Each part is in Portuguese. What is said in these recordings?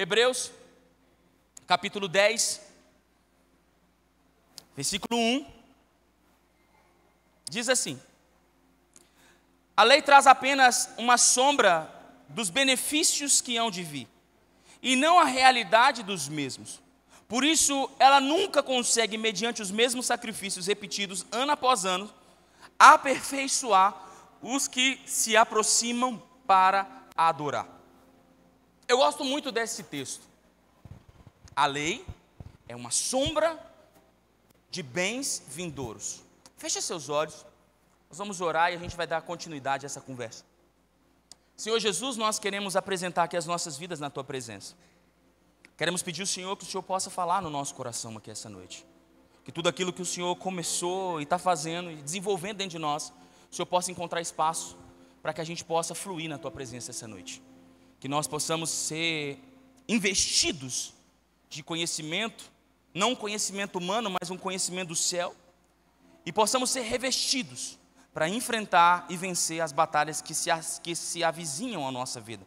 Hebreus, capítulo 10, versículo 1, diz assim: a lei traz apenas uma sombra dos benefícios que hão de vir, e não a realidade dos mesmos. Por isso, ela nunca consegue, mediante os mesmos sacrifícios repetidos ano após ano, aperfeiçoar os que se aproximam para adorar. Eu gosto muito desse texto. A lei é uma sombra de bens vindouros. Feche seus olhos, nós vamos orar e a gente vai dar continuidade a essa conversa. Senhor Jesus, nós queremos apresentar aqui as nossas vidas na Tua presença. Queremos pedir ao Senhor que o Senhor possa falar no nosso coração aqui essa noite. Que tudo aquilo que o Senhor começou e está fazendo e desenvolvendo dentro de nós, o Senhor possa encontrar espaço para que a gente possa fluir na Tua presença essa noite. Que nós possamos ser investidos de conhecimento, não um conhecimento humano, mas um conhecimento do céu. E possamos ser revestidos para enfrentar e vencer as batalhas que se avizinham à nossa vida.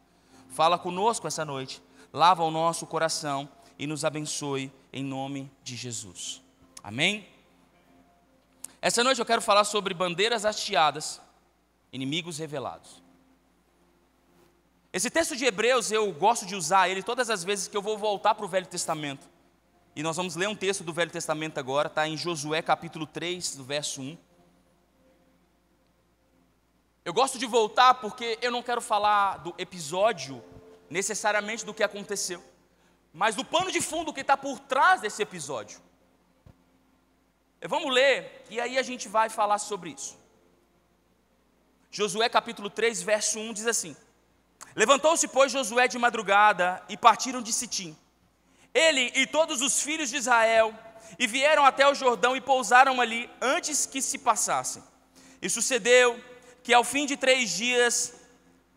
Fala conosco essa noite, lava o nosso coração e nos abençoe em nome de Jesus. Amém? Essa noite eu quero falar sobre bandeiras hasteadas, inimigos revelados. Esse texto de Hebreus, eu gosto de usar ele todas as vezes que eu vou voltar para o Velho Testamento. E nós vamos ler um texto do Velho Testamento agora, está em Josué capítulo 3, do verso 1. Eu gosto de voltar porque eu não quero falar do episódio, necessariamente do que aconteceu, mas do pano de fundo que está por trás desse episódio. Vamos ler, e aí a gente vai falar sobre isso. Josué capítulo 3, verso 1 diz assim: levantou-se, pois, Josué de madrugada, e partiram de Sitim, ele e todos os filhos de Israel, e vieram até o Jordão e pousaram ali, antes que se passassem. E sucedeu que ao fim de 3 dias,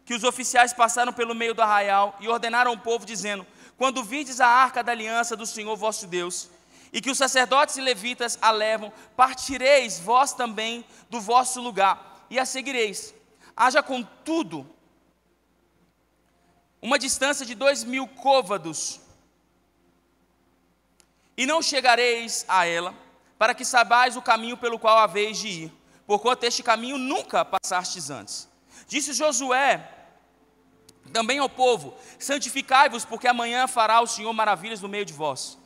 que os oficiais passaram pelo meio do arraial, e ordenaram ao povo, dizendo: quando virdes a arca da aliança do Senhor vosso Deus, e que os sacerdotes e levitas a levam, partireis vós também do vosso lugar, e a seguireis. Haja contudo uma distância de 2.000 côvados, e não chegareis a ela, para que saibais o caminho pelo qual haveis de ir, porquanto este caminho nunca passastes antes. Disse Josué também ao povo: santificai-vos, porque amanhã fará o Senhor maravilhas no meio de vós.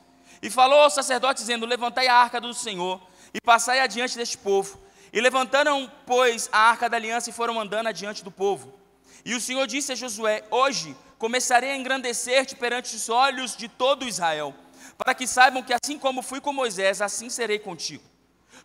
E falou aos sacerdotes, dizendo: levantai a arca do Senhor, e passai adiante deste povo. E levantaram, pois, a arca da aliança, e foram andando adiante do povo. E o Senhor disse a Josué: hoje começarei a engrandecer-te perante os olhos de todo Israel, para que saibam que assim como fui com Moisés, assim serei contigo.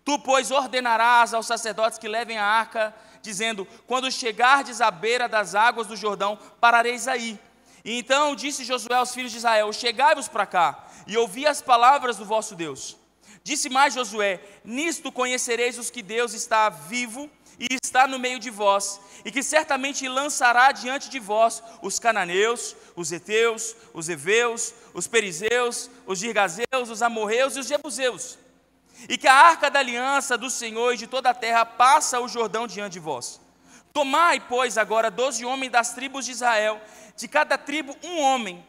Tu, pois, ordenarás aos sacerdotes que levem a arca, dizendo: quando chegardes à beira das águas do Jordão, parareis aí. E então disse Josué aos filhos de Israel: chegai-vos para cá, e ouvi as palavras do vosso Deus. Disse mais Josué: nisto conhecereis os que Deus está vivo e está no meio de vós, e que certamente lançará diante de vós os cananeus, os heteus, os heveus, os perizeus, os girgazeus, os amorreus e os jebuseus. E que a arca da aliança do Senhor e de toda a terra passa o Jordão diante de vós. Tomai, pois, agora 12 homens das tribos de Israel, de cada tribo um homem,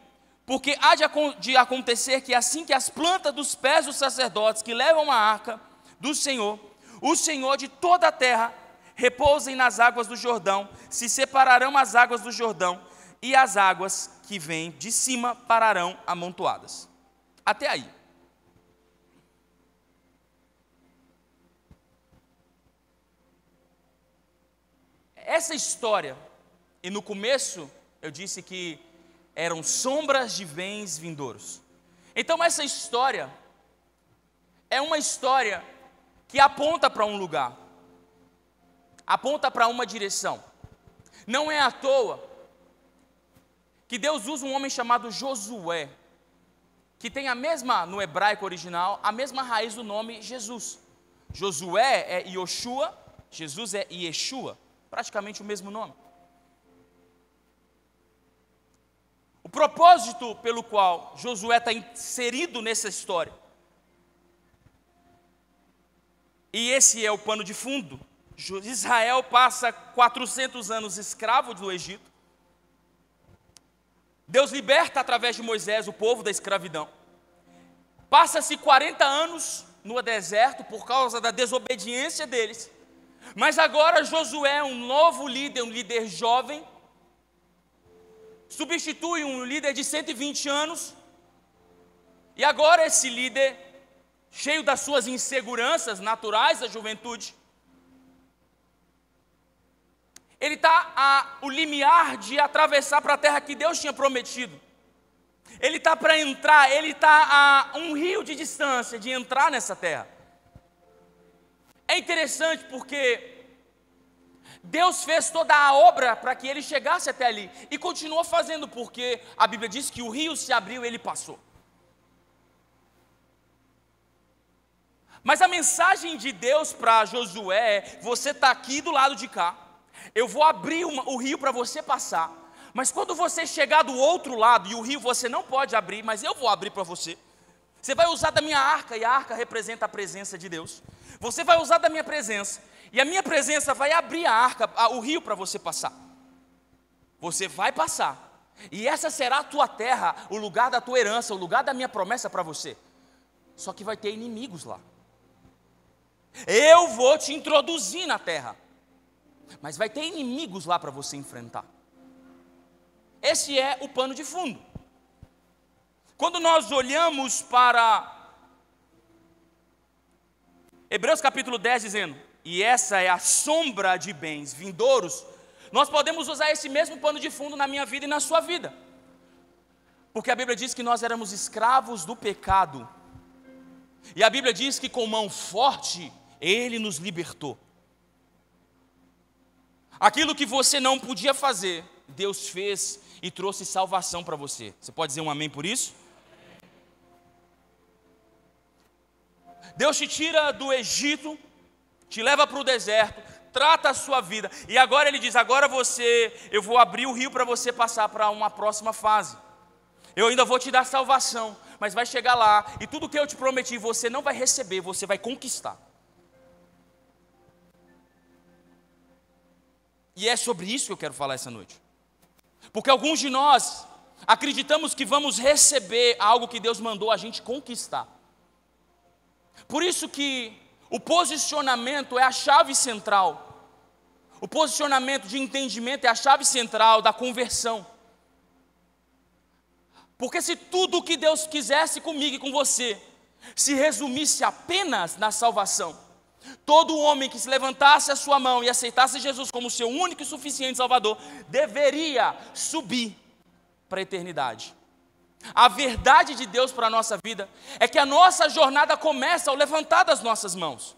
porque há de acontecer que assim que as plantas dos pés dos sacerdotes que levam a arca do Senhor, o Senhor de toda a terra, repousem nas águas do Jordão, se separarão as águas do Jordão, e as águas que vêm de cima pararão amontoadas. Até aí. Essa história, e no começo eu disse que eram sombras de bens vindouros. Então essa história é uma história que aponta para um lugar, aponta para uma direção. Não é à toa que Deus usa um homem chamado Josué, que tem a mesma, no hebraico original, a mesma raiz do nome Jesus. Josué é Yoshua, Jesus é Yeshua, praticamente o mesmo nome. O propósito pelo qual Josué está inserido nessa história, e esse é o pano de fundo. Israel passa 400 anos escravo do Egito. Deus liberta através de Moisés o povo da escravidão. Passa-se 40 anos no deserto por causa da desobediência deles. Mas agora Josué, um novo líder, um líder jovem, substitui um líder de 120 anos. E agora esse líder, cheio das suas inseguranças naturais da juventude, ele está ao limiar de atravessar para a terra que Deus tinha prometido. Ele está para entrar, ele está a um rio de distância de entrar nessa terra. É interessante porque Deus fez toda a obra para que ele chegasse até ali. E continua fazendo, porque a Bíblia diz que o rio se abriu e ele passou. Mas a mensagem de Deus para Josué é: você está aqui do lado de cá, eu vou abrir o rio para você passar, mas quando você chegar do outro lado, e o rio você não pode abrir, mas eu vou abrir para você. Você vai usar da minha arca, e a arca representa a presença de Deus. Você vai usar da minha presença, e a minha presença vai abrir a arca, o rio para você passar. Você vai passar, e essa será a tua terra, o lugar da tua herança, o lugar da minha promessa para você. Só que vai ter inimigos lá. Eu vou te introduzir na terra, mas vai ter inimigos lá para você enfrentar. Esse é o pano de fundo. Quando nós olhamos para Hebreus capítulo 10 dizendo: e essa é a sombra de bens vindouros, nós podemos usar esse mesmo pano de fundo na minha vida e na sua vida. Porque a Bíblia diz que nós éramos escravos do pecado. E a Bíblia diz que com mão forte Ele nos libertou. Aquilo que você não podia fazer, Deus fez e trouxe salvação para você. Você pode dizer um amém por isso? Deus te tira do Egito, te leva para o deserto, trata a sua vida. E agora Ele diz: agora eu vou abrir o rio para você passar para uma próxima fase. Eu ainda vou te dar salvação, mas vai chegar lá e tudo que eu te prometi você não vai receber, você vai conquistar. E é sobre isso que eu quero falar essa noite. Porque alguns de nós acreditamos que vamos receber algo que Deus mandou a gente conquistar. Por isso que o posicionamento é a chave central. O posicionamento de entendimento é a chave central da conversão. Porque se tudo o que Deus quisesse comigo e com você se resumisse apenas na salvação, todo homem que se levantasse a sua mão e aceitasse Jesus como seu único e suficiente Salvador, deveria subir para a eternidade. A verdade de Deus para a nossa vida é que a nossa jornada começa ao levantar das nossas mãos.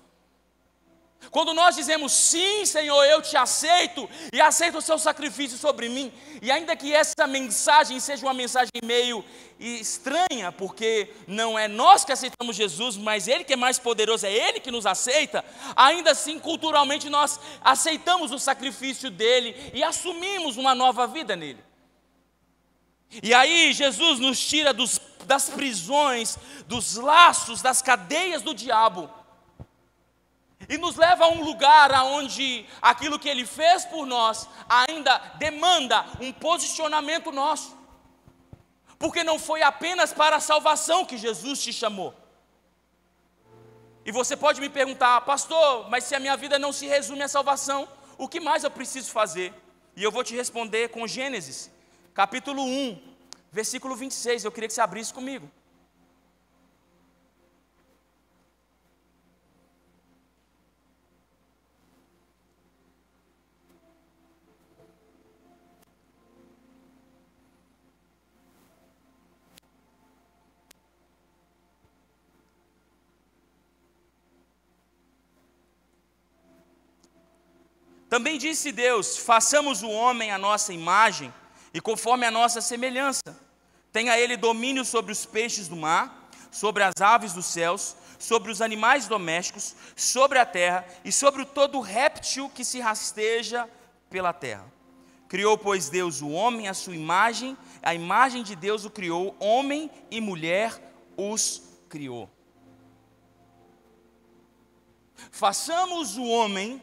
Quando nós dizemos: sim, Senhor, eu te aceito e aceito o seu sacrifício sobre mim, e ainda que essa mensagem seja uma mensagem meio estranha, porque não é nós que aceitamos Jesus, mas Ele que é mais poderoso, é Ele que nos aceita, ainda assim, culturalmente, nós aceitamos o sacrifício dEle e assumimos uma nova vida nele. E aí Jesus nos tira das prisões, dos laços, das cadeias do diabo, e nos leva a um lugar onde aquilo que Ele fez por nós ainda demanda um posicionamento nosso. Porque não foi apenas para a salvação que Jesus te chamou. E você pode me perguntar: pastor, mas se a minha vida não se resume à salvação, o que mais eu preciso fazer? E eu vou te responder com Gênesis, capítulo 1, versículo 26, eu queria que você abrisse comigo. Também disse Deus: façamos o homem à nossa imagem e conforme a nossa semelhança. Tenha ele domínio sobre os peixes do mar, sobre as aves dos céus, sobre os animais domésticos, sobre a terra e sobre todo réptil que se rasteja pela terra. Criou, pois, Deus o homem à sua imagem, a imagem de Deus o criou, homem e mulher os criou. Façamos o homem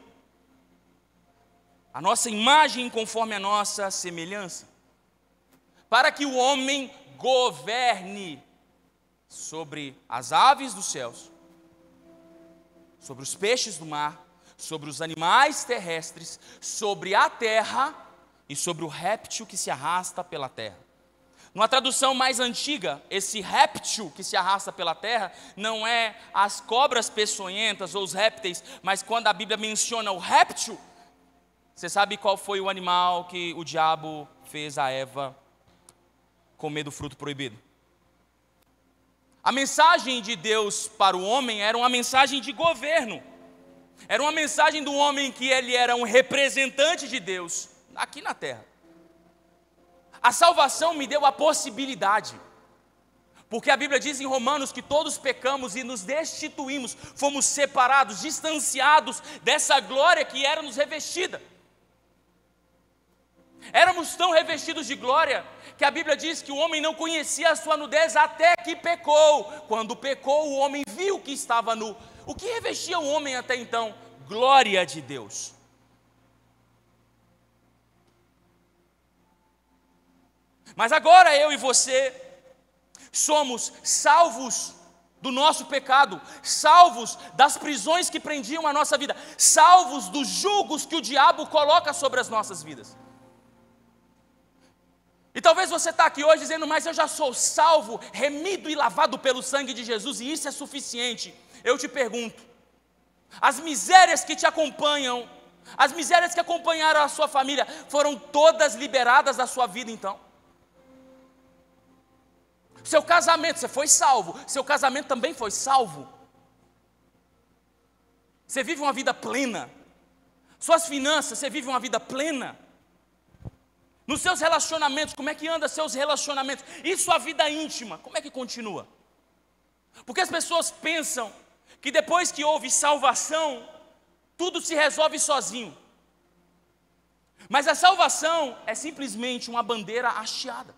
a nossa imagem conforme a nossa semelhança. para que o homem governe sobre as aves dos céus, sobre os peixes do mar, sobre os animais terrestres, sobre a terra e sobre o réptil que se arrasta pela terra. Numa tradução mais antiga, esse réptil que se arrasta pela terra não é as cobras peçonhentas ou os répteis, mas quando a Bíblia menciona o réptil, você sabe qual foi o animal que o diabo fez a Eva comer do fruto proibido? A mensagem de Deus para o homem era uma mensagem de governo. Era uma mensagem do homem que ele era um representante de Deus aqui na terra. A salvação me deu a possibilidade, porque a Bíblia diz em Romanos que todos pecamos e nos destituímos, fomos separados, distanciados dessa glória que era nos revestida. Éramos tão revestidos de glória que a Bíblia diz que o homem não conhecia a sua nudez até que pecou. Quando pecou, o homem viu que estava nu. O que revestia o homem até então? Glória de Deus. Mas agora eu e você somos salvos do nosso pecado, salvos das prisões que prendiam a nossa vida, salvos dos julgos que o diabo coloca sobre as nossas vidas. E talvez você está aqui hoje dizendo, mas eu já sou salvo, remido e lavado pelo sangue de Jesus, e isso é suficiente. Eu te pergunto, as misérias que te acompanham, as misérias que acompanharam a sua família, foram todas liberadas da sua vida então? Seu casamento, você foi salvo, seu casamento também foi salvo. Você vive uma vida plena. Suas finanças, você vive uma vida plena. Nos seus relacionamentos, como é que anda seus relacionamentos? E sua vida íntima, como é que continua? Porque as pessoas pensam que depois que houve salvação, tudo se resolve sozinho. Mas a salvação é simplesmente uma bandeira hasteada.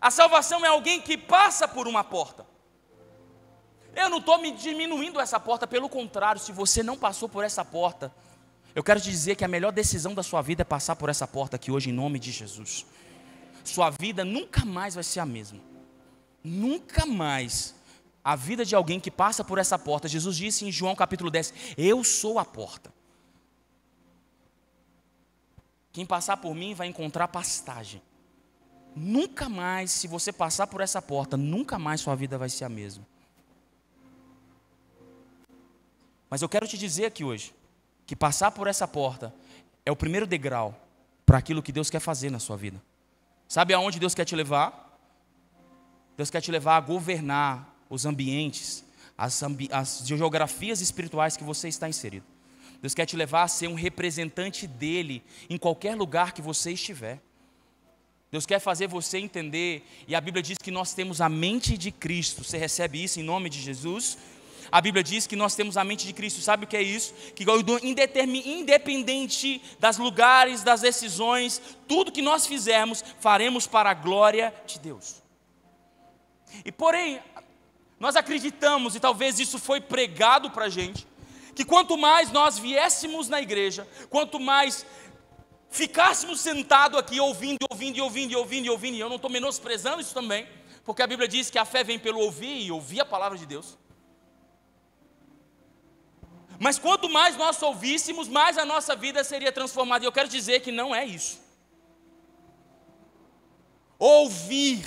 A salvação é alguém que passa por uma porta. Eu não estou me diminuindo essa porta, pelo contrário, se você não passou por essa porta, eu quero te dizer que a melhor decisão da sua vida é passar por essa porta aqui hoje, em nome de Jesus. Sua vida nunca mais vai ser a mesma. Nunca mais. A vida de alguém que passa por essa porta, Jesus disse em João capítulo 10, eu sou a porta. Quem passar por mim vai encontrar pastagem. Nunca mais, se você passar por essa porta, nunca mais sua vida vai ser a mesma. Mas eu quero te dizer aqui hoje, que passar por essa porta é o primeiro degrau para aquilo que Deus quer fazer na sua vida. Sabe aonde Deus quer te levar? Deus quer te levar a governar os ambientes, as geografias espirituais que você está inserido. Deus quer te levar a ser um representante dele em qualquer lugar que você estiver. Deus quer fazer você entender, e a Bíblia diz que nós temos a mente de Cristo. Você recebe isso em nome de Jesus? A Bíblia diz que nós temos a mente de Cristo. Sabe o que é isso? Que independente das lugares, das decisões, tudo que nós fizermos, faremos para a glória de Deus. E porém, nós acreditamos, e talvez isso foi pregado para a gente, que quanto mais nós viéssemos na igreja, quanto mais ficássemos sentados aqui ouvindo, e eu não estou menosprezando isso também, porque a Bíblia diz que a fé vem pelo ouvir, e ouvir a palavra de Deus. Mas quanto mais nós ouvíssemos, mais a nossa vida seria transformada, e eu quero dizer que não é isso. Ouvir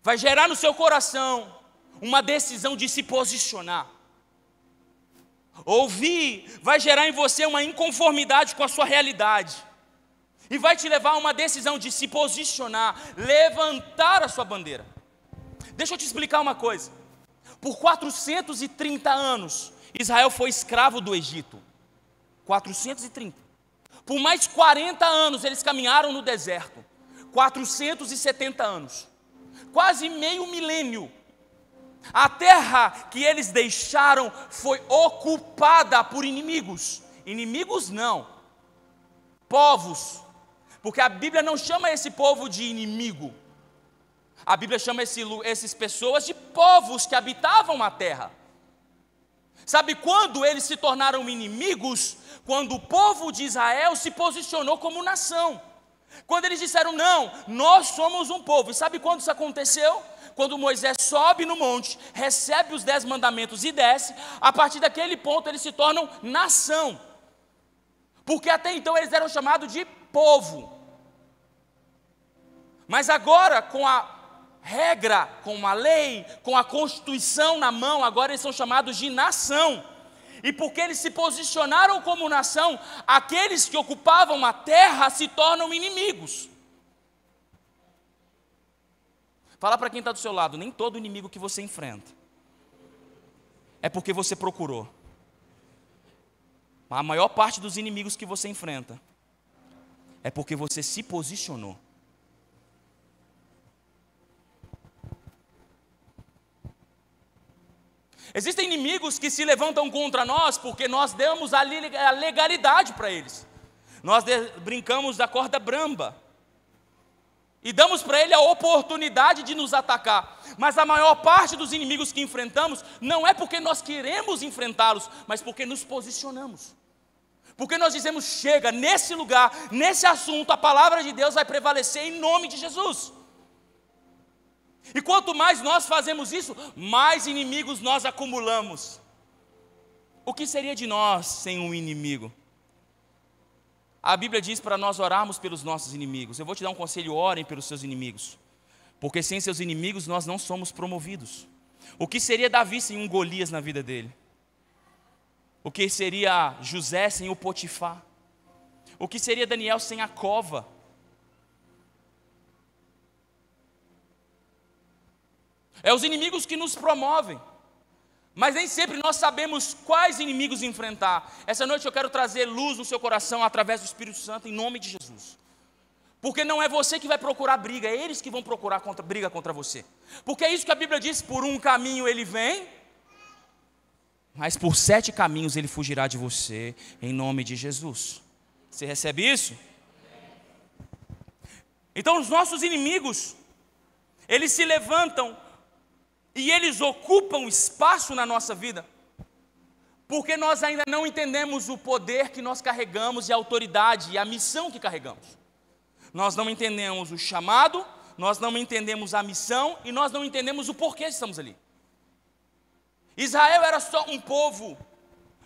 vai gerar no seu coração uma decisão de se posicionar. Ouvir vai gerar em você uma inconformidade com a sua realidade. E vai te levar a uma decisão de se posicionar, levantar a sua bandeira. Deixa eu te explicar uma coisa. Por 430 anos, Israel foi escravo do Egito. 430. Por mais 40 anos, eles caminharam no deserto. 470 anos. Quase meio milênio. A terra que eles deixaram foi ocupada por inimigos. Inimigos não, povos. Porque a Bíblia não chama esse povo de inimigo. A Bíblia chama essas pessoas de povos que habitavam a terra. Sabe quando eles se tornaram inimigos? Quando o povo de Israel se posicionou como nação. Quando eles disseram, não, nós somos um povo. E sabe quando isso aconteceu? Quando Moisés sobe no monte, recebe os 10 mandamentos e desce, a partir daquele ponto eles se tornam nação. Porque até então eles eram chamados de povo. Mas agora, com a regra, com a lei, com a Constituição na mão, agora eles são chamados de nação. E porque eles se posicionaram como nação, aqueles que ocupavam a terra se tornam inimigos. Fala para quem está do seu lado, nem todo inimigo que você enfrenta é porque você procurou. A maior parte dos inimigos que você enfrenta é porque você se posicionou. Existem inimigos que se levantam contra nós porque nós demos a legalidade para eles. Nós brincamos da corda bamba e damos para ele a oportunidade de nos atacar. Mas a maior parte dos inimigos que enfrentamos não é porque nós queremos enfrentá-los, mas porque nos posicionamos. Porque nós dizemos, chega, nesse lugar, nesse assunto, a palavra de Deus vai prevalecer em nome de Jesus. E quanto mais nós fazemos isso, mais inimigos nós acumulamos. O que seria de nós sem um inimigo? A Bíblia diz para nós orarmos pelos nossos inimigos. Eu vou te dar um conselho, orem pelos seus inimigos. Porque sem seus inimigos nós não somos promovidos. O que seria Davi sem um Golias na vida dele? O que seria José sem o Potifar? O que seria Daniel sem a cova? É os inimigos que nos promovem. Mas nem sempre nós sabemos quais inimigos enfrentar. Essa noite eu quero trazer luz no seu coração através do Espírito Santo, em nome de Jesus. Porque não é você que vai procurar briga, é eles que vão procurar briga contra você. Porque é isso que a Bíblia diz, por um caminho ele vem, mas por 7 caminhos ele fugirá de você, em nome de Jesus. Você recebe isso? Então os nossos inimigos, eles se levantam e eles ocupam espaço na nossa vida, porque nós ainda não entendemos o poder que nós carregamos e a autoridade e a missão que carregamos. Nós não entendemos o chamado, nós não entendemos a missão e nós não entendemos o porquê estamos ali. Israel era só um povo,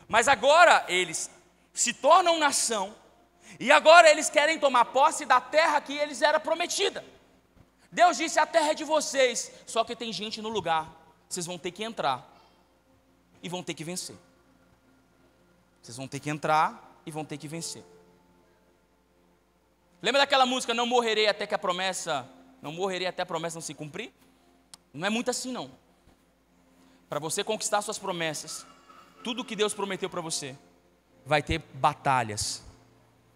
mas agora eles se tornam nação e agora eles querem tomar posse da terra que eles era prometida. Deus disse, a terra é de vocês, só que tem gente no lugar, vocês vão ter que entrar e vão ter que vencer. Vocês vão ter que entrar e vão ter que vencer. Lembra daquela música, não morrerei até a promessa não se cumprir? Não é muito assim não. Para você conquistar suas promessas, tudo que Deus prometeu para você, vai ter batalhas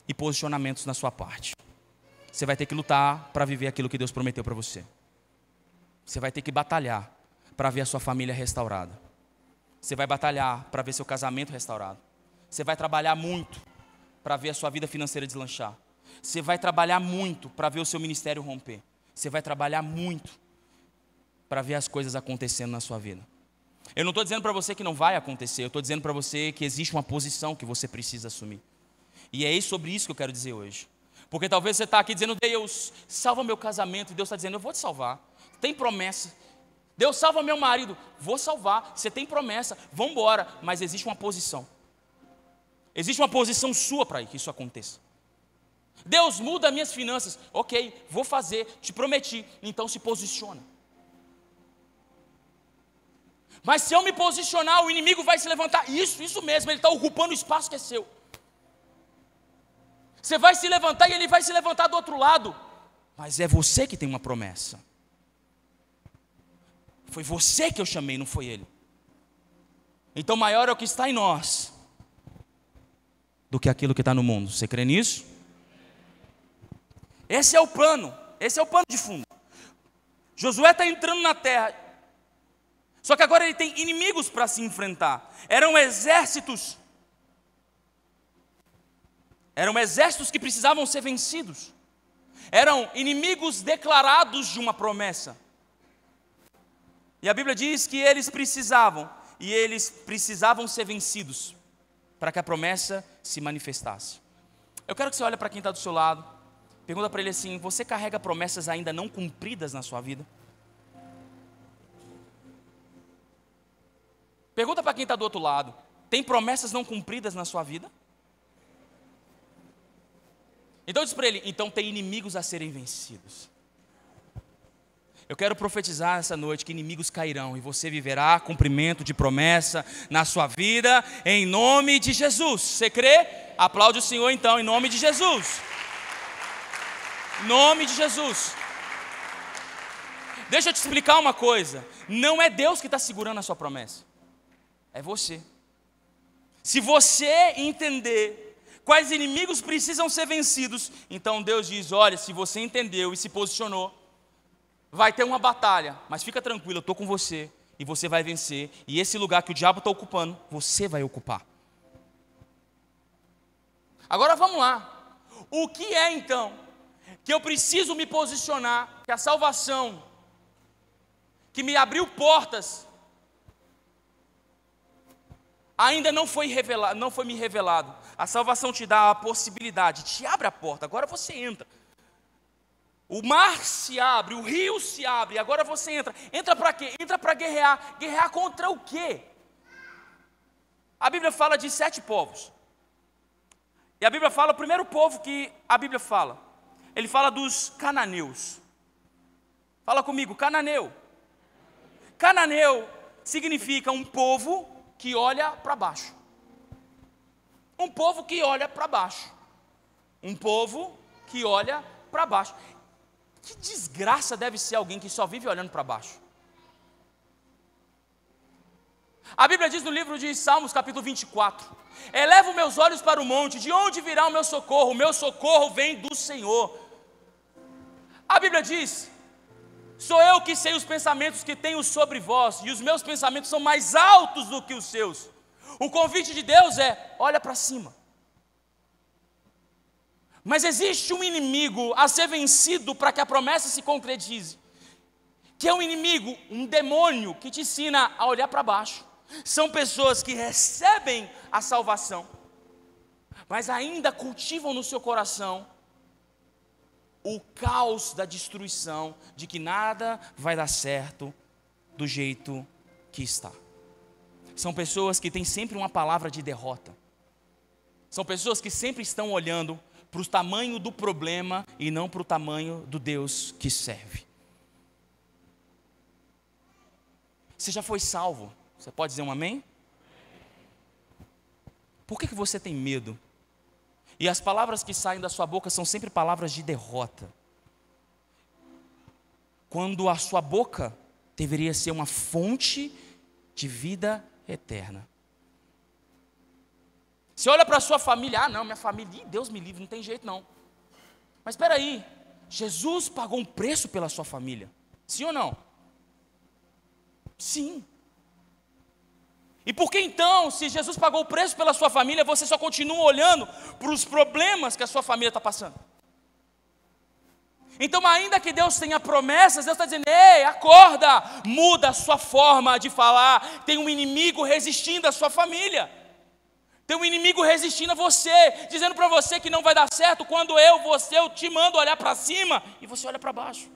e posicionamentos na sua parte. Você vai ter que lutar para viver aquilo que Deus prometeu para você. Você vai ter que batalhar para ver a sua família restaurada. Você vai batalhar para ver seu casamento restaurado. Você vai trabalhar muito para ver a sua vida financeira deslanchar. Você vai trabalhar muito para ver o seu ministério romper. Você vai trabalhar muito para ver as coisas acontecendo na sua vida. Eu não estou dizendo para você que não vai acontecer. Eu estou dizendo para você que existe uma posição que você precisa assumir. E é sobre isso que eu quero dizer hoje. Porque talvez você está aqui dizendo, Deus, salva meu casamento. E Deus está dizendo, eu vou te salvar. Tem promessa. Deus, salva meu marido. Vou salvar. Você tem promessa. Vamos embora. Mas existe uma posição. Existe uma posição sua para que isso aconteça. Deus, muda minhas finanças. Ok, vou fazer. Te prometi. Então se posiciona. Mas se eu me posicionar, o inimigo vai se levantar. Isso mesmo. Ele está ocupando o espaço que é seu. Você vai se levantar e ele vai se levantar do outro lado. Mas é você que tem uma promessa. Foi você que eu chamei, não foi ele. Então maior é o que está em nós do que aquilo que está no mundo. Você crê nisso? Esse é o plano de fundo. Josué está entrando na terra. Só que agora ele tem inimigos para se enfrentar. Eram exércitos que precisavam ser vencidos. Eram inimigos declarados de uma promessa. E a Bíblia diz que eles precisavam ser vencidos para que a promessa se manifestasse. Eu quero que você olhe para quem está do seu lado Pergunta para ele assim: você carrega promessas ainda não cumpridas na sua vida? Pergunta para quem está do outro lado: tem promessas não cumpridas na sua vida? Então diz para ele: então tem inimigos a serem vencidos. Eu quero profetizar essa noite que inimigos cairão e você viverá cumprimento de promessa na sua vida, em nome de Jesus. Você crê? Aplaude o Senhor então, em nome de Jesus. Em nome de Jesus. Deixa eu te explicar uma coisa: não é Deus que está segurando a sua promessa, é você. Se você entender quais inimigos precisam ser vencidos, então Deus diz: olha, se você entendeu e se posicionou, vai ter uma batalha, mas fica tranquilo, eu estou com você, e você vai vencer, e esse lugar que o diabo está ocupando, você vai ocupar. Agora vamos lá, o que é então que eu preciso me posicionar, que a salvação, que me abriu portas, ainda não foi me revelado. A salvação te dá a possibilidade, te abre a porta, agora você entra. O mar se abre, o rio se abre, agora você entra. Entra para quê? Entra para guerrear. Guerrear contra o quê? A Bíblia fala de 7 povos. E a Bíblia fala, o primeiro povo que a Bíblia fala, ele fala dos cananeus. Fala comigo, cananeu. Cananeu significa um povo que olha para baixo. Um povo que olha para baixo. Um povo que olha para baixo. Que desgraça deve ser alguém que só vive olhando para baixo. A Bíblia diz no livro de Salmos, capítulo 24: elevo meus olhos para o monte, de onde virá o meu socorro? O meu socorro vem do Senhor. A Bíblia diz: sou eu que sei os pensamentos que tenho sobre vós, e os meus pensamentos são mais altos do que os seus. O convite de Deus é: olha para cima. Mas existe um inimigo a ser vencido para que a promessa se concretize, que é um inimigo, um demônio que te ensina a olhar para baixo. São pessoas que recebem a salvação, mas ainda cultivam no seu coração o caos da destruição, de que nada vai dar certo do jeito que está. São pessoas que têm sempre uma palavra de derrota. São pessoas que sempre estão olhando para o tamanho do problema e não para o tamanho do Deus que serve. Você já foi salvo? Você pode dizer um amém? Por que você tem medo? E as palavras que saem da sua boca são sempre palavras de derrota, quando a sua boca deveria ser uma fonte de vida eterna. Você olha para a sua família: ah não, minha família, Deus me livre, não tem jeito não. Mas espera aí, Jesus pagou um preço pela sua família, sim ou não? Sim. E por que então, se Jesus pagou o preço pela sua família, você só continua olhando para os problemas que a sua família está passando? Então, ainda que Deus tenha promessas, Deus está dizendo: ei, acorda, muda a sua forma de falar. Tem um inimigo resistindo à sua família. Tem um inimigo resistindo a você, dizendo para você que não vai dar certo, quando eu te mando olhar para cima e você olha para baixo.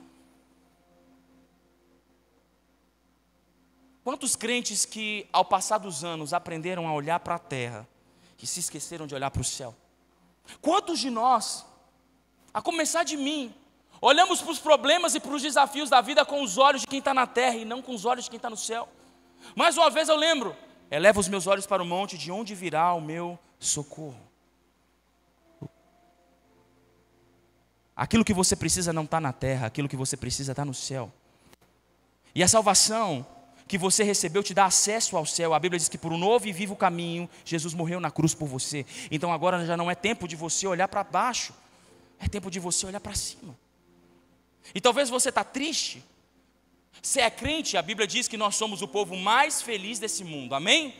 Quantos crentes que ao passar dos anos aprenderam a olhar para a terra, que se esqueceram de olhar para o céu? Quantos de nós, a começar de mim, olhamos para os problemas e para os desafios da vida com os olhos de quem está na terra e não com os olhos de quem está no céu? Mais uma vez eu lembro: eleva os meus olhos para o monte, de onde virá o meu socorro? Aquilo que você precisa não está na terra, aquilo que você precisa está no céu. E a salvação que você recebeu te dá acesso ao céu. A Bíblia diz que por um novo e vivo caminho, Jesus morreu na cruz por você. Então agora já não é tempo de você olhar para baixo, é tempo de você olhar para cima. E talvez você está triste. Você é crente, a Bíblia diz que nós somos o povo mais feliz desse mundo, amém?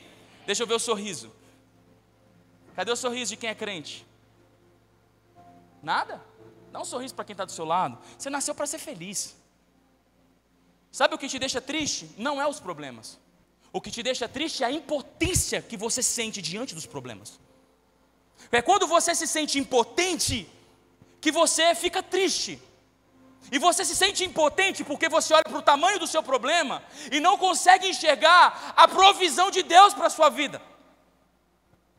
Deixa eu ver o sorriso. Cadê o sorriso de quem é crente? Nada? Dá um sorriso para quem está do seu lado. Você nasceu para ser feliz. Sabe o que te deixa triste? Não é os problemas. O que te deixa triste é a impotência que você sente diante dos problemas. É quando você se sente impotente, que você fica triste. E você se sente impotente porque você olha para o tamanho do seu problema e não consegue enxergar a provisão de Deus para a sua vida.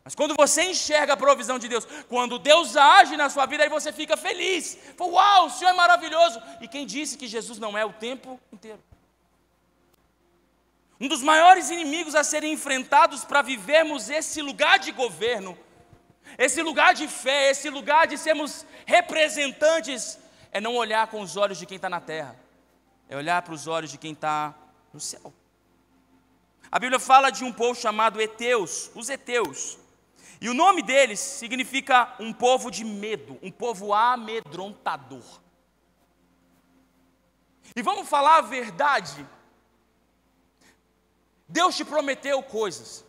Mas quando você enxerga a provisão de Deus, quando Deus age na sua vida, aí você fica feliz. Uau, o Senhor é maravilhoso. E quem disse que Jesus não é o tempo inteiro? Um dos maiores inimigos a serem enfrentados para vivermos esse lugar de governo, esse lugar de fé, esse lugar de sermos representantes, é não olhar com os olhos de quem está na terra, é olhar para os olhos de quem está no céu. A Bíblia fala de um povo chamado Heteus, os Heteus, e o nome deles significa um povo de medo, um povo amedrontador. E vamos falar a verdade, Deus te prometeu coisas.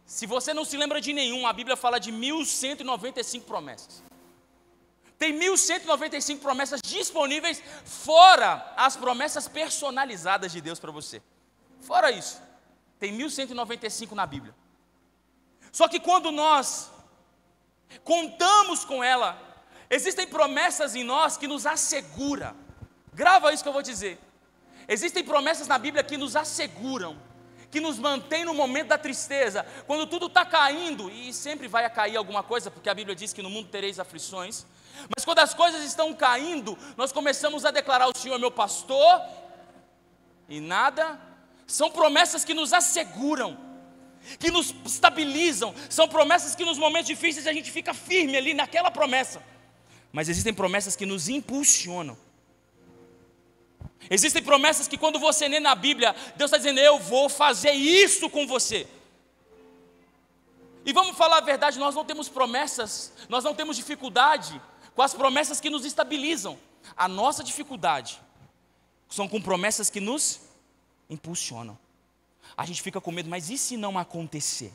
Se você não se lembra de nenhum, a Bíblia fala de 1195 promessas. Tem 1195 promessas disponíveis, fora as promessas personalizadas de Deus para você. Fora isso, tem 1195 na Bíblia. Só que quando nós contamos com ela, existem promessas em nós que nos assegura. Grava isso que eu vou dizer. Existem promessas na Bíblia que nos asseguram, que nos mantém no momento da tristeza, quando tudo está caindo, e sempre vai cair alguma coisa, porque a Bíblia diz que no mundo tereis aflições, mas quando as coisas estão caindo, nós começamos a declarar: o Senhor é meu pastor, e nada. São promessas que nos asseguram, que nos estabilizam, são promessas que nos momentos difíceis a gente fica firme ali naquela promessa, mas existem promessas que nos impulsionam. Existem promessas que quando você lê na Bíblia, Deus está dizendo: eu vou fazer isso com você. E vamos falar a verdade, nós não temos promessas, nós não temos dificuldade com as promessas que nos estabilizam. A nossa dificuldade são com promessas que nos impulsionam. A gente fica com medo, mas e se não acontecer?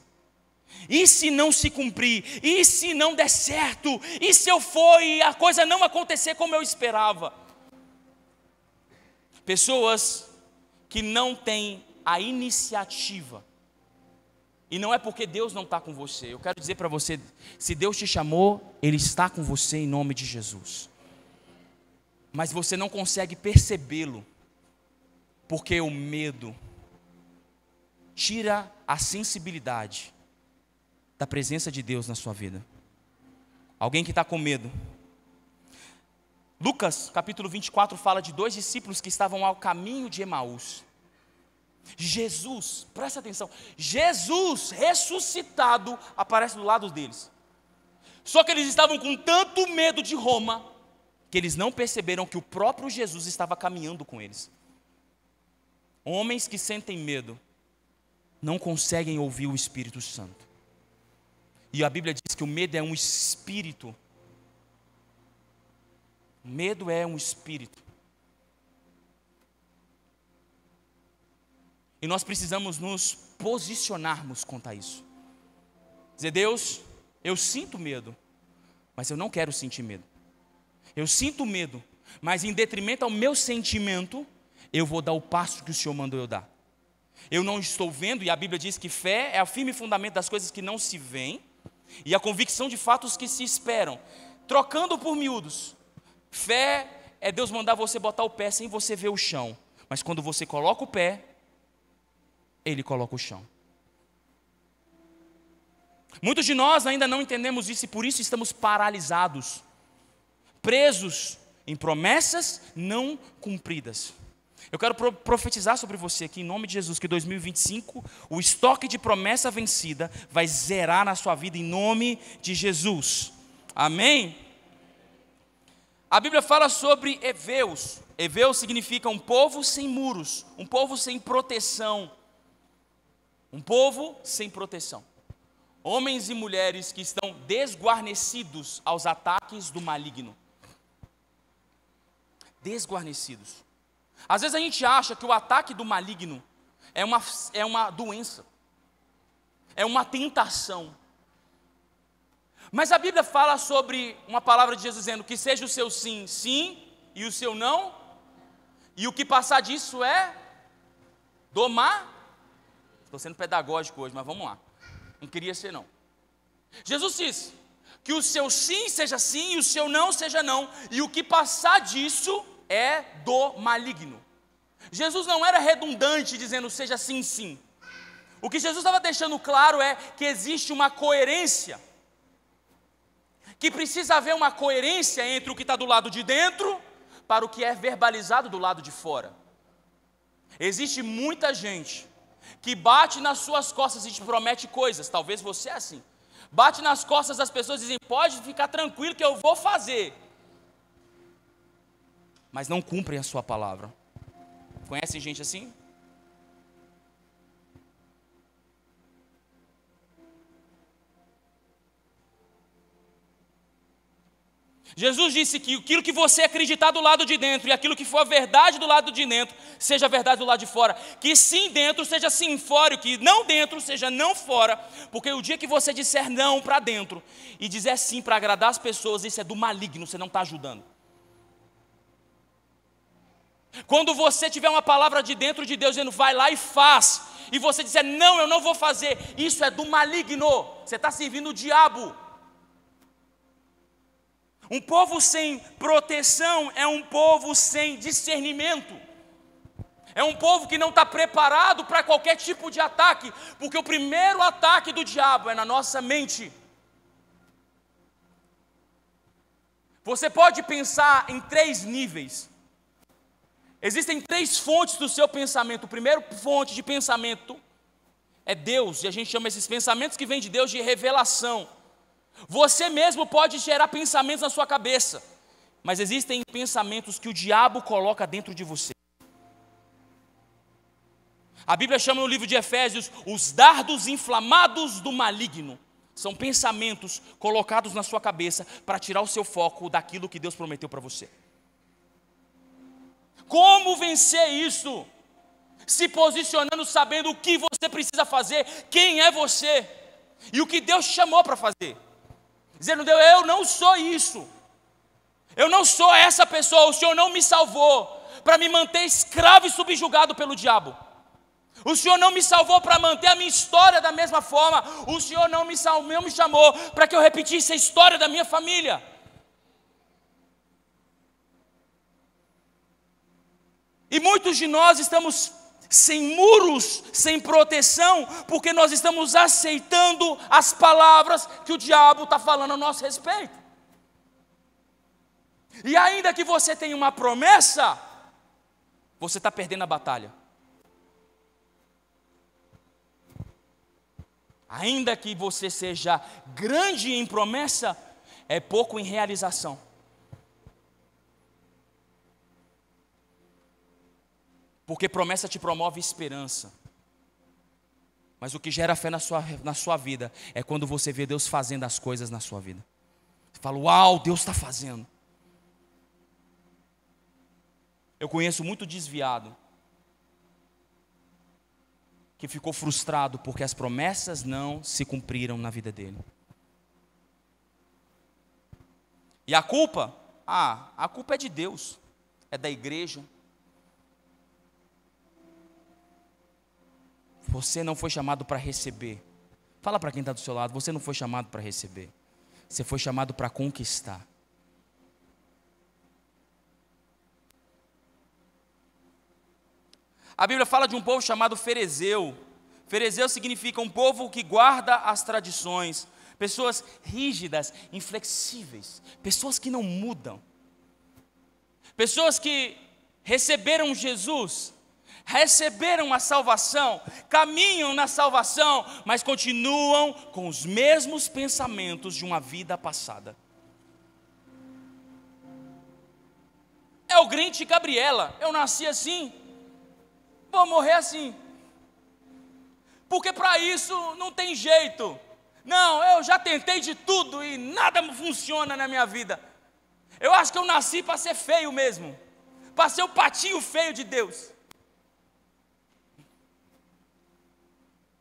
E se não se cumprir? E se não der certo? E se eu for e a coisa não acontecer como eu esperava? Pessoas que não têm a iniciativa, e não é porque Deus não está com você. Eu quero dizer para você, se Deus te chamou, Ele está com você em nome de Jesus. Mas você não consegue percebê-lo, porque o medo tira a sensibilidade da presença de Deus na sua vida. Alguém que está com medo. Lucas capítulo 24 fala de 2 discípulos que estavam ao caminho de Emaús. Jesus, presta atenção, Jesus ressuscitado aparece do lado deles. Só que eles estavam com tanto medo de Roma, que eles não perceberam que o próprio Jesus estava caminhando com eles. Homens que sentem medo não conseguem ouvir o Espírito Santo. E a Bíblia diz que o medo é um espírito. O medo é um espírito. E nós precisamos nos posicionarmos quanto a isso. Dizer: Deus, eu sinto medo, mas eu não quero sentir medo. Eu sinto medo, mas em detrimento ao meu sentimento, eu vou dar o passo que o Senhor mandou eu dar. Eu não estou vendo, e a Bíblia diz que fé é o firme fundamento das coisas que não se veem, e a convicção de fatos que se esperam. Trocando por miúdos, fé é Deus mandar você botar o pé sem você ver o chão, mas quando você coloca o pé, Ele coloca o chão. Muitos de nós ainda não entendemos isso e por isso estamos paralisados, presos em promessas não cumpridas. Eu quero profetizar sobre você aqui, em nome de Jesus, que 2025, o estoque de promessa vencida vai zerar na sua vida, em nome de Jesus. Amém? A Bíblia fala sobre heveus. Heveus significa um povo sem muros, um povo sem proteção. Um povo sem proteção. Homens e mulheres que estão desguarnecidos aos ataques do maligno. Desguarnecidos. Às vezes a gente acha que o ataque do maligno é uma doença, é uma tentação. Mas a Bíblia fala sobre uma palavra de Jesus dizendo que seja o seu sim, sim, e o seu não, e o que passar disso é domar. Estou sendo pedagógico hoje, mas vamos lá. Não queria ser não. Jesus disse que o seu sim seja sim e o seu não seja não, e o que passar disso é do maligno. Jesus não era redundante dizendo seja sim, sim. O que Jesus estava deixando claro é que existe uma coerência, que precisa haver uma coerência entre o que está do lado de dentro para o que é verbalizado do lado de fora. Existe muita gente que bate nas suas costas e te promete coisas, talvez você é assim. Bate nas costas das pessoas e dizem, pode ficar tranquilo que eu vou fazer. Mas não cumprem a sua palavra. Conhecem gente assim? Jesus disse que aquilo que você acreditar do lado de dentro e aquilo que for a verdade do lado de dentro, seja a verdade do lado de fora. Que sim dentro seja sim fora, e que não dentro seja não fora. Porque o dia que você disser não para dentro e dizer sim para agradar as pessoas, isso é do maligno, você não está ajudando. Quando você tiver uma palavra de dentro de Deus dizendo vai lá e faz, e você disser não, eu não vou fazer, isso é do maligno, você está servindo o diabo. Um povo sem proteção é um povo sem discernimento. É um povo que não está preparado para qualquer tipo de ataque, porque o primeiro ataque do diabo é na nossa mente. Você pode pensar em 3 níveis. Existem 3 fontes do seu pensamento. A primeira fonte de pensamento é Deus, e a gente chama esses pensamentos que vêm de Deus de revelação. Você mesmo pode gerar pensamentos na sua cabeça, mas existem pensamentos que o diabo coloca dentro de você. A Bíblia chama no livro de Efésios os dardos inflamados do maligno. São pensamentos colocados na sua cabeça para tirar o seu foco daquilo que Deus prometeu para você. Como vencer isso? Se posicionando, sabendo o que você precisa fazer, quem é você e o que Deus te chamou para fazer. Dizendo, Deus, eu não sou isso, eu não sou essa pessoa, o Senhor não me salvou para me manter escravo e subjugado pelo diabo. O Senhor não me salvou para manter a minha história da mesma forma. O Senhor não me chamou para que eu repetisse a história da minha família. E muitos de nós estamos sem muros, sem proteção, porque nós estamos aceitando as palavras que o diabo está falando a nosso respeito. E ainda que você tenha uma promessa, você está perdendo a batalha. Ainda que você seja grande em promessa, é pouco em realização. Porque promessa te promove esperança. Mas o que gera fé na sua vida é quando você vê Deus fazendo as coisas na sua vida. Você fala, uau, Deus está fazendo. Eu conheço muito desviado que ficou frustrado porque as promessas não se cumpriram na vida dele. E a culpa? A culpa é de Deus, é da igreja. Você não foi chamado para receber. Fala para quem está do seu lado, você não foi chamado para receber. Você foi chamado para conquistar. A Bíblia fala de um povo chamado ferezeu. Ferezeu significa um povo que guarda as tradições. Pessoas rígidas, inflexíveis. Pessoas que não mudam. Pessoas que receberam Jesus, receberam a salvação, caminham na salvação, mas continuam com os mesmos pensamentos de uma vida passada. É o Grinch e Gabriela. Eu nasci assim, vou morrer assim. Porque para isso não tem jeito. Não, eu já tentei de tudo e nada funciona na minha vida. Eu acho que eu nasci para ser feio mesmo, para ser o patinho feio de Deus.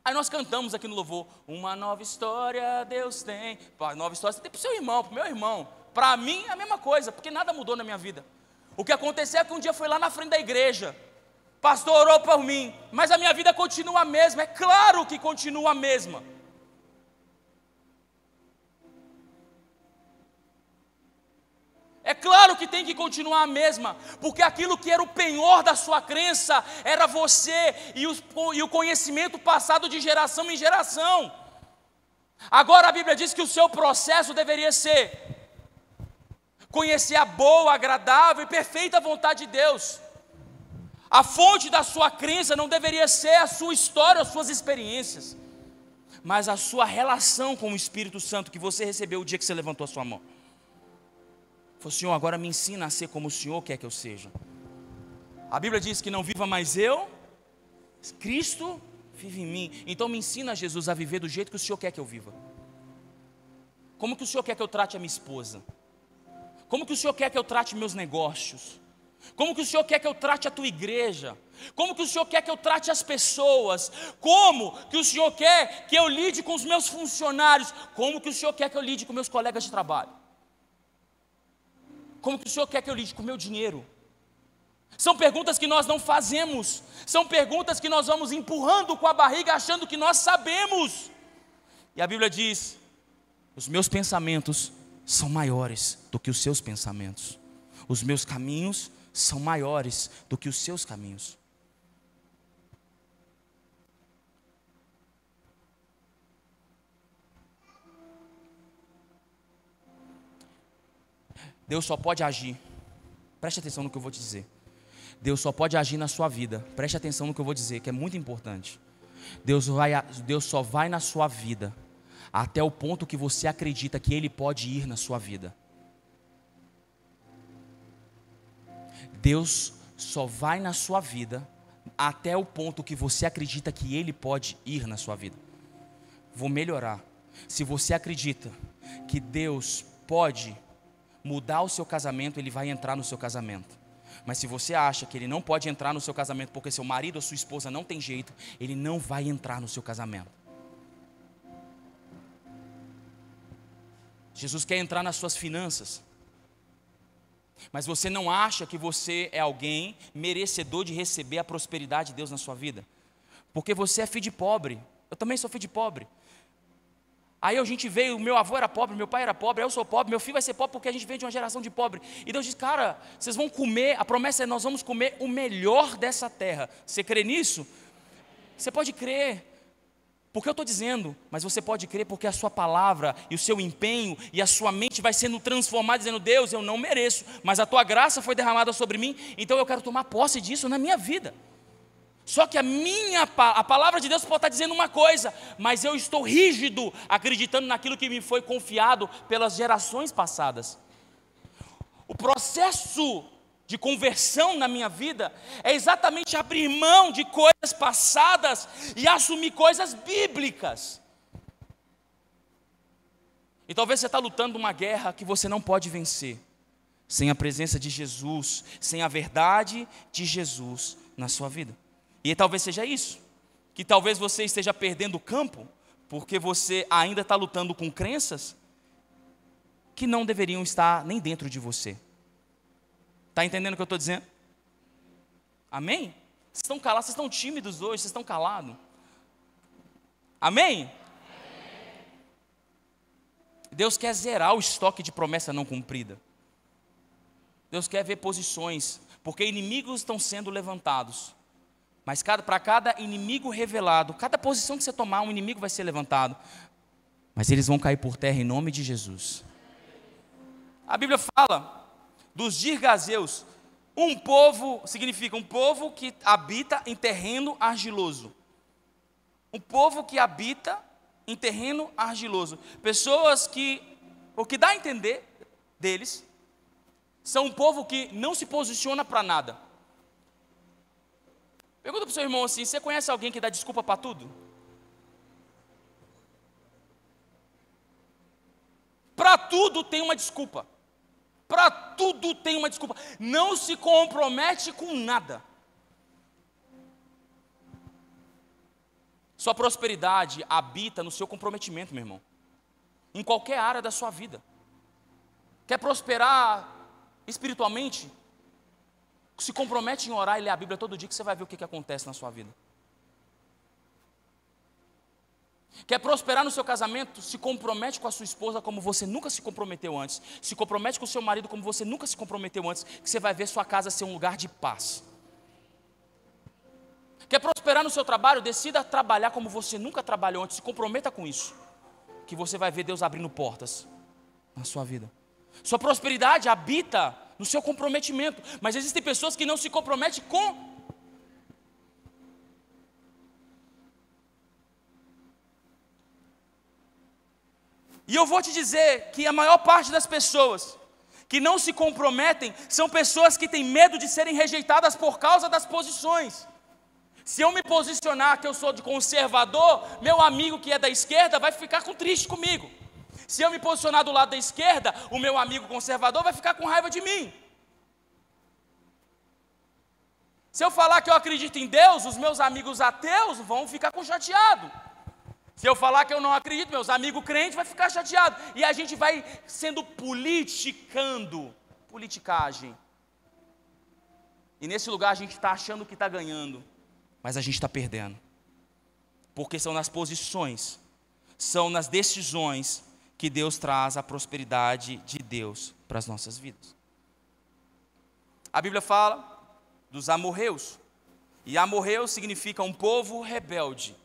Aí nós cantamos aqui no louvor, uma nova história Deus tem. Pô, nova história você tem para o seu irmão, para o meu irmão. Para mim é a mesma coisa, porque nada mudou na minha vida. O que aconteceu é que um dia eu fui lá na frente da igreja, pastor orou por mim, mas a minha vida continua a mesma. É claro que continua a mesma. É claro que tem que continuar a mesma, porque aquilo que era o penhor da sua crença era você e o conhecimento passado de geração em geração. Agora a Bíblia diz que o seu processo deveria ser conhecer a boa, agradável e perfeita vontade de Deus. A fonte da sua crença não deveria ser a sua história, as suas experiências, mas a sua relação com o Espírito Santo que você recebeu o dia que você levantou a sua mão. Falou: Senhor, agora me ensina a ser como o Senhor quer que eu seja. A Bíblia diz que não viva mais eu, Cristo vive em mim. Então me ensina, Jesus, a viver do jeito que o Senhor quer que eu viva. Como que o Senhor quer que eu trate a minha esposa? Como que o Senhor quer que eu trate meus negócios? Como que o Senhor quer que eu trate a tua igreja? Como que o Senhor quer que eu trate as pessoas? Como que o Senhor quer que eu lide com os meus funcionários? Como que o Senhor quer que eu lide com meus colegas de trabalho? Como que o Senhor quer que eu lide com o meu dinheiro? São perguntas que nós não fazemos. São perguntas que nós vamos empurrando com a barriga, achando que nós sabemos. E a Bíblia diz: os meus pensamentos são maiores do que os seus pensamentos. Os meus caminhos são maiores do que os seus caminhos. Deus só pode agir. Preste atenção no que eu vou te dizer. Deus só pode agir na sua vida. Preste atenção no que eu vou dizer, que é muito importante. Deus só vai na sua vida até o ponto que você acredita que Ele pode ir na sua vida. Deus só vai na sua vida até o ponto que você acredita que Ele pode ir na sua vida. Vou melhorar. Se você acredita que Deus pode mudar o seu casamento, Ele vai entrar no seu casamento. Mas se você acha que Ele não pode entrar no seu casamento porque seu marido ou sua esposa não tem jeito, Ele não vai entrar no seu casamento. Jesus quer entrar nas suas finanças, mas você não acha que você é alguém merecedor de receber a prosperidade de Deus na sua vida? Porque você é filho de pobre, eu também sou filho de pobre. Aí a gente veio, meu avô era pobre, meu pai era pobre, eu sou pobre, meu filho vai ser pobre porque a gente veio de uma geração de pobre. E Deus diz: cara, vocês vão comer, a promessa é: nós vamos comer o melhor dessa terra. Você crê nisso? Você pode crer, porque eu estou dizendo, mas você pode crer porque a sua palavra e o seu empenho e a sua mente vai sendo transformada, dizendo: Deus, eu não mereço, mas a tua graça foi derramada sobre mim, então eu quero tomar posse disso na minha vida. Só que a palavra de Deus pode estar dizendo uma coisa, mas eu estou rígido, acreditando naquilo que me foi confiado pelas gerações passadas. O processo de conversão na minha vida é exatamente abrir mão de coisas passadas e assumir coisas bíblicas. E talvez você está lutando uma guerra que você não pode vencer sem a presença de Jesus, sem a verdade de Jesus na sua vida. E talvez seja isso, que talvez você esteja perdendo o campo, porque você ainda está lutando com crenças que não deveriam estar nem dentro de você. Está entendendo o que eu estou dizendo? Amém? Vocês estão calados, vocês estão tímidos hoje, vocês estão calados. Amém? Deus quer zerar o estoque de promessa não cumprida. Deus quer ver posições, porque inimigos estão sendo levantados. Mas para cada inimigo revelado, cada posição que você tomar, um inimigo vai ser levantado. Mas eles vão cair por terra em nome de Jesus. A Bíblia fala dos girgazeus. Um povo, significa um povo que habita em terreno argiloso. Um povo que habita em terreno argiloso. Pessoas que, o que dá a entender deles, são um povo que não se posiciona para nada. Pergunta para o seu irmão assim: você conhece alguém que dá desculpa para tudo? Para tudo tem uma desculpa. Para tudo tem uma desculpa. Não se compromete com nada. Sua prosperidade habita no seu comprometimento, meu irmão. Em qualquer área da sua vida. Quer prosperar espiritualmente? Se compromete em orar e ler a Bíblia todo dia, que você vai ver o que acontece na sua vida. Quer prosperar no seu casamento? Se compromete com a sua esposa como você nunca se comprometeu antes. Se compromete com o seu marido como você nunca se comprometeu antes, que você vai ver sua casa ser um lugar de paz. Quer prosperar no seu trabalho? Decida trabalhar como você nunca trabalhou antes. Se comprometa com isso, que você vai ver Deus abrindo portas na sua vida. Sua prosperidade habita no seu comprometimento. Mas existem pessoas que não se comprometem com... E eu vou te dizer que a maior parte das pessoas que não se comprometem são pessoas que têm medo de serem rejeitadas por causa das posições. Se eu me posicionar que eu sou de conservador, meu amigo que é da esquerda vai ficar triste comigo. Se eu me posicionar do lado da esquerda, o meu amigo conservador vai ficar com raiva de mim. Se eu falar que eu acredito em Deus, os meus amigos ateus vão ficar chateados. Se eu falar que eu não acredito, meus amigos crentes vão ficar chateados. E a gente vai sendo politicagem. E nesse lugar a gente está achando que está ganhando, mas a gente está perdendo. Porque são nas posições, são nas decisões que Deus traz a prosperidade de Deus para as nossas vidas. A Bíblia fala dos amorreus. E amorreus significa um povo rebelde.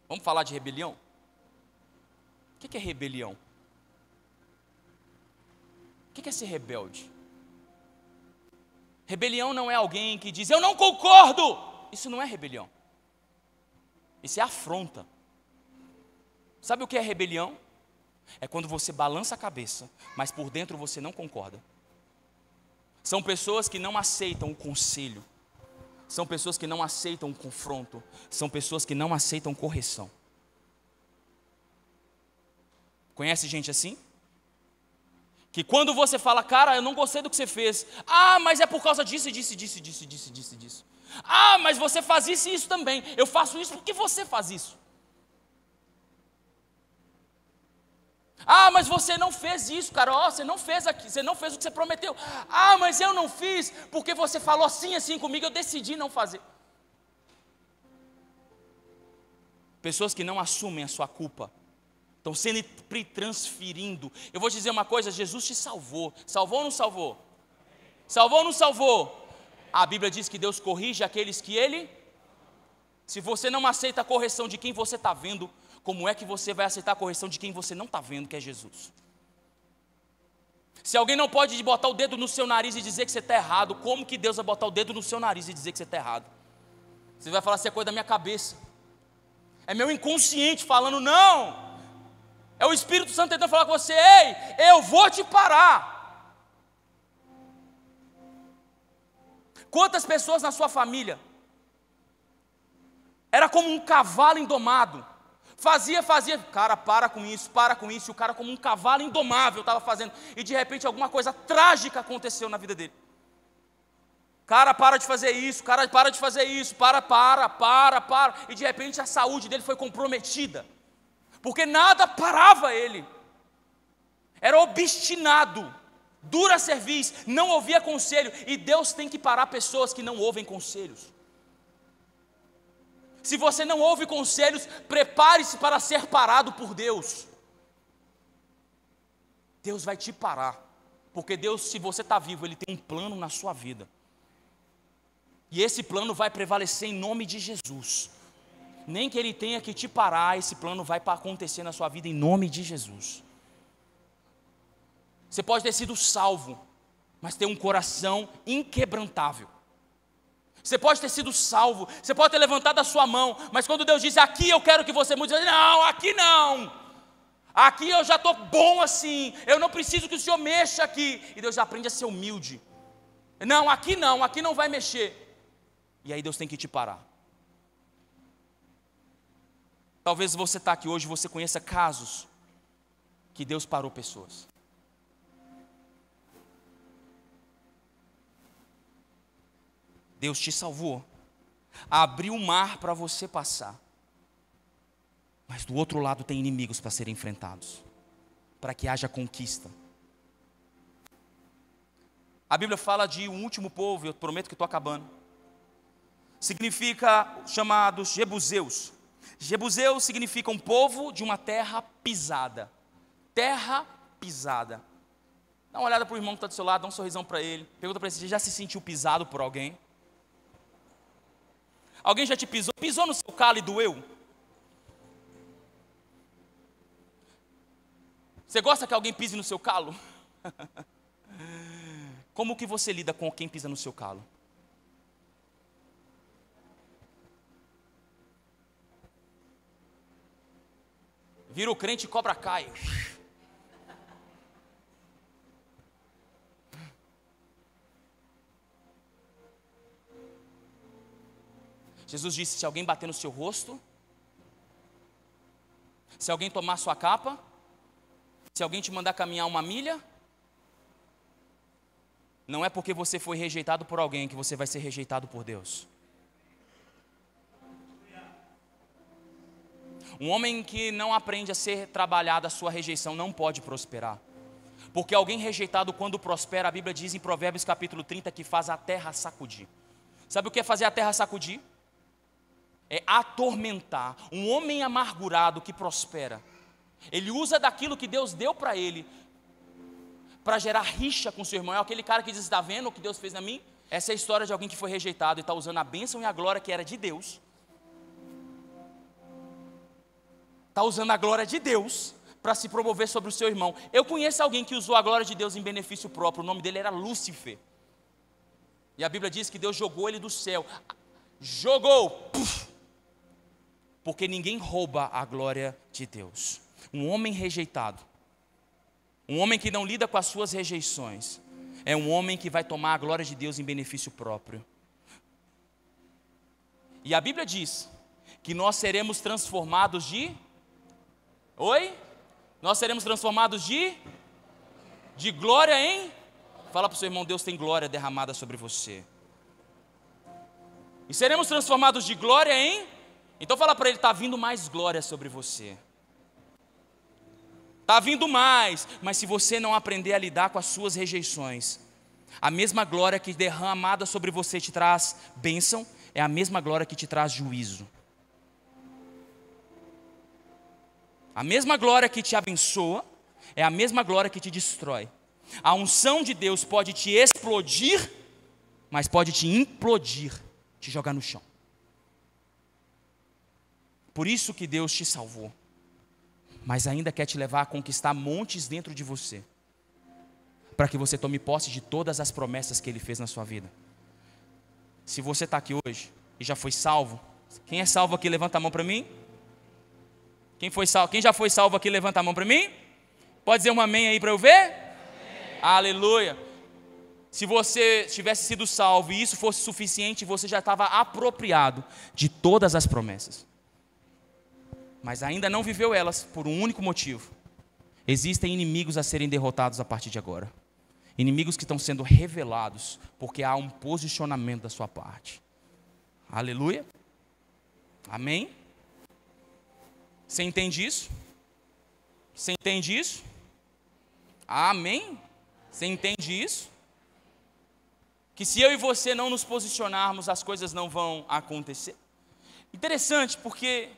Vamos falar de rebelião? O que é rebelião? O que é ser rebelde? Rebelião não é alguém que diz, eu não concordo. Isso não é rebelião. Isso é afronta. Sabe o que é rebelião? É quando você balança a cabeça, mas por dentro você não concorda. São pessoas que não aceitam o conselho. São pessoas que não aceitam o confronto. São pessoas que não aceitam correção. Conhece gente assim? Que quando você fala, cara, eu não gostei do que você fez. Ah, mas é por causa disso. Ah, mas você faz isso e isso também. Eu faço isso porque você faz isso. Ah, mas você não fez isso, cara. Ó, você não fez aqui, você não fez o que você prometeu. Ah, mas eu não fiz porque você falou assim comigo, eu decidi não fazer. Pessoas que não assumem a sua culpa, estão sempre transferindo. Eu vou te dizer uma coisa, Jesus te salvou. Salvou ou não salvou? Salvou ou não salvou? A Bíblia diz que Deus corrige aqueles que Ele... Se você não aceita a correção de quem você está vendo, como é que você vai aceitar a correção de quem você não está vendo, que é Jesus? Se alguém não pode botar o dedo no seu nariz e dizer que você está errado, como que Deus vai botar o dedo no seu nariz e dizer que você está errado? Você vai falar, isso é coisa da minha cabeça. É meu inconsciente falando, não. É o Espírito Santo tentando falar com você, ei, eu vou te parar. Quantas pessoas na sua família era como um cavalo indomado? Fazia, cara, para com isso, e o cara como um cavalo indomável estava fazendo, e de repente alguma coisa trágica aconteceu na vida dele. Cara, para de fazer isso, para de fazer isso, para, e de repente a saúde dele foi comprometida, porque nada parava ele, era obstinado, dura cerviz, não ouvia conselho, e Deus tem que parar pessoas que não ouvem conselhos. Se você não ouve conselhos, prepare-se para ser parado por Deus. Deus vai te parar, porque Deus, se você está vivo, Ele tem um plano na sua vida. E esse plano vai prevalecer em nome de Jesus. Nem que Ele tenha que te parar, esse plano vai acontecer na sua vida em nome de Jesus. Você pode ter sido salvo, mas ter um coração inquebrantável. Você pode ter sido salvo, você pode ter levantado a sua mão, mas quando Deus diz, aqui eu quero que você mude, você diz, não, aqui não, aqui eu já estou bom assim, eu não preciso que o Senhor mexa aqui, e Deus já aprende a ser humilde, não vai mexer, e aí Deus tem que te parar. Talvez você está aqui hoje, você conheça casos, que Deus parou pessoas. Deus te salvou, abriu o mar para você passar, mas do outro lado tem inimigos para serem enfrentados, para que haja conquista. A Bíblia fala de um último povo, eu prometo que estou acabando. significa chamados jebuseus. Jebuseus significa um povo de uma terra pisada. Terra pisada. Dá uma olhada para o irmão que está do seu lado, dá um sorrisão para ele. Pergunta para ele, você já se sentiu pisado por alguém? Alguém já te pisou? Pisou no seu calo e doeu? Você gosta que alguém pise no seu calo? Como que você lida com quem pisa no seu calo? Vira o crente e cobra cai. Jesus disse, se alguém bater no seu rosto, se alguém tomar sua capa, se alguém te mandar caminhar uma milha, não é porque você foi rejeitado por alguém que você vai ser rejeitado por Deus. Um homem que não aprende a ser trabalhado, a sua rejeição não pode prosperar. Porque alguém rejeitado quando prospera, a Bíblia diz em Provérbios capítulo 30 que faz a terra sacudir. Sabe o que é fazer a terra sacudir? É atormentar. Um homem amargurado que prospera, ele usa daquilo que Deus deu para ele, para gerar rixa com seu irmão. É aquele cara que diz, está vendo o que Deus fez na mim? Essa é a história de alguém que foi rejeitado e está usando a bênção e a glória que era de Deus. Está usando a glória de Deus para se promover sobre o seu irmão. Eu conheço alguém que usou a glória de Deus em benefício próprio. O nome dele era Lúcifer. E a Bíblia diz que Deus jogou ele do céu. Jogou! Puf, porque ninguém rouba a glória de Deus. Um homem rejeitado, um homem que não lida com as suas rejeições, é um homem que vai tomar a glória de Deus em benefício próprio. E a Bíblia diz que nós seremos transformados de... Oi? Nós seremos transformados de glória em... Fala para o seu irmão, Deus tem glória derramada sobre você. E seremos transformados de glória em... Então fala para ele, está vindo mais glória sobre você. Está vindo mais, mas se você não aprender a lidar com as suas rejeições, a mesma glória que derramada sobre você te traz bênção, é a mesma glória que te traz juízo. A mesma glória que te abençoa, é a mesma glória que te destrói. A unção de Deus pode te explodir, mas pode te implodir, te jogar no chão. Por isso que Deus te salvou, mas ainda quer te levar a conquistar montes dentro de você, para que você tome posse de todas as promessas que Ele fez na sua vida. Se você está aqui hoje e já foi salvo, quem é salvo aqui, levanta a mão para mim. Quem já foi salvo aqui, levanta a mão para mim. Pode dizer um amém aí para eu ver? Amém. Aleluia. Se você tivesse sido salvo e isso fosse suficiente, você já estava apropriado de todas as promessas. Mas ainda não viveu elas por um único motivo. Existem inimigos a serem derrotados a partir de agora. Inimigos que estão sendo revelados, porque há um posicionamento da sua parte. Aleluia. Amém? Você entende isso? Você entende isso? Amém? Você entende isso? Que se eu e você não nos posicionarmos, as coisas não vão acontecer. Interessante, porque...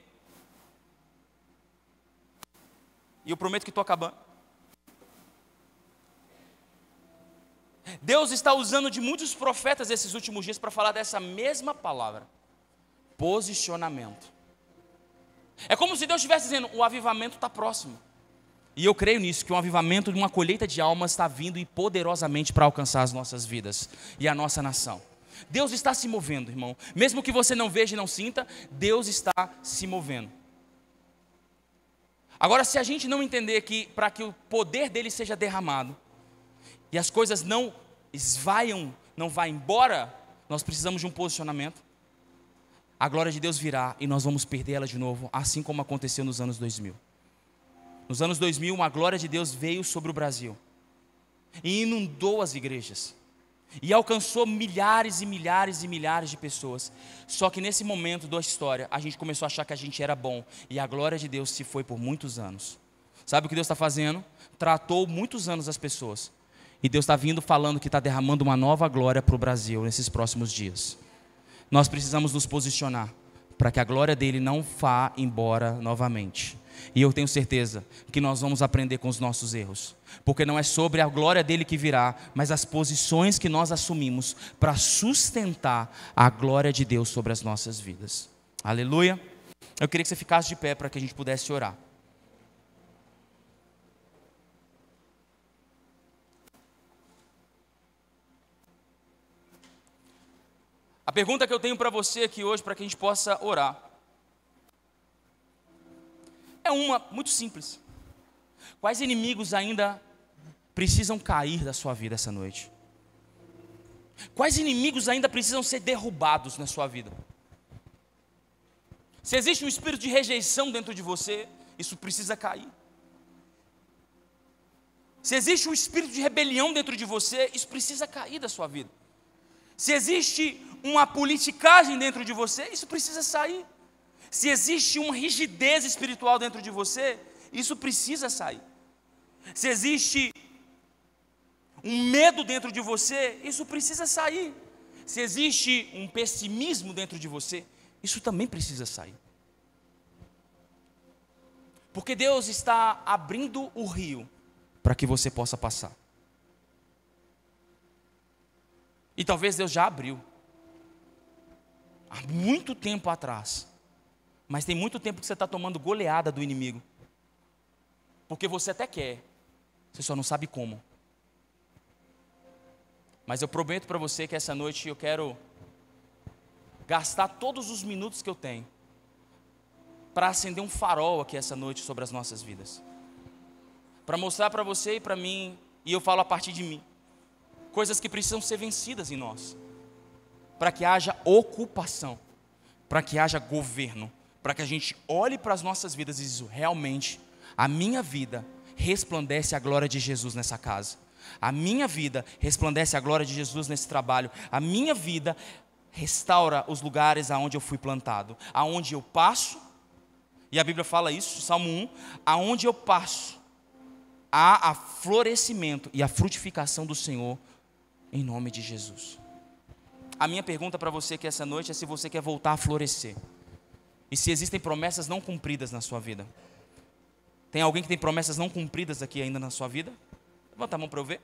E eu prometo que estou acabando. Deus está usando de muitos profetas esses últimos dias para falar dessa mesma palavra. Posicionamento. É como se Deus estivesse dizendo, o avivamento está próximo. E eu creio nisso, que um avivamento de uma colheita de almas está vindo e poderosamente para alcançar as nossas vidas e a nossa nação. Deus está se movendo, irmão. Mesmo que você não veja e não sinta, Deus está se movendo. Agora, se a gente não entender que para que o poder dele seja derramado e as coisas não esvaiam, não vá embora, nós precisamos de um posicionamento. A glória de Deus virá e nós vamos perder ela de novo, assim como aconteceu nos anos 2000. Nos anos 2000, uma glória de Deus veio sobre o Brasil e inundou as igrejas. E alcançou milhares e milhares e milhares de pessoas. Só que nesse momento da história, a gente começou a achar que a gente era bom. E a glória de Deus se foi por muitos anos. Sabe o que Deus está fazendo? Tratou muitos anos as pessoas. E Deus está vindo falando que está derramando uma nova glória para o Brasil nesses próximos dias. nós precisamos nos posicionar para que a glória dele não vá embora novamente. E eu tenho certeza que nós vamos aprender com os nossos erros, porque não é sobre a glória dele que virá, mas as posições que nós assumimos para sustentar a glória de Deus sobre as nossas vidas. Aleluia. Eu queria que você ficasse de pé para que a gente pudesse orar. A pergunta que eu tenho para você aqui hoje, para que a gente possa orar, é uma muito simples. Quais inimigos ainda precisam cair da sua vida essa noite? Quais inimigos ainda precisam ser derrubados na sua vida? Se existe um espírito de rejeição dentro de você, isso precisa cair. Se existe um espírito de rebelião dentro de você, isso precisa cair da sua vida. Se existe uma politicagem dentro de você, isso precisa sair. Se existe uma rigidez espiritual dentro de você, isso precisa sair. Se existe um medo dentro de você, isso precisa sair. Se existe um pessimismo dentro de você, isso também precisa sair. Porque Deus está abrindo o rio para que você possa passar. E talvez Deus já abriu há muito tempo atrás. Mas tem muito tempo que você está tomando goleada do inimigo. Porque você até quer, você só não sabe como. Mas eu prometo para você que essa noite eu quero gastar todos os minutos que eu tenho para acender um farol aqui essa noite sobre as nossas vidas. Para mostrar para você e para mim, e eu falo a partir de mim, coisas que precisam ser vencidas em nós. Para que haja ocupação, para que haja governo, para que a gente olhe para as nossas vidas e diz, realmente, a minha vida resplandece a glória de Jesus nessa casa. A minha vida resplandece a glória de Jesus nesse trabalho. A minha vida restaura os lugares aonde eu fui plantado. Aonde eu passo, e a Bíblia fala isso, Salmo 1, aonde eu passo, há a florescimento e a frutificação do Senhor, em nome de Jesus. A minha pergunta para você aqui essa noite é se você quer voltar a florescer. E se existem promessas não cumpridas na sua vida. Tem alguém que tem promessas não cumpridas aqui ainda na sua vida? Levanta a mão para eu ver.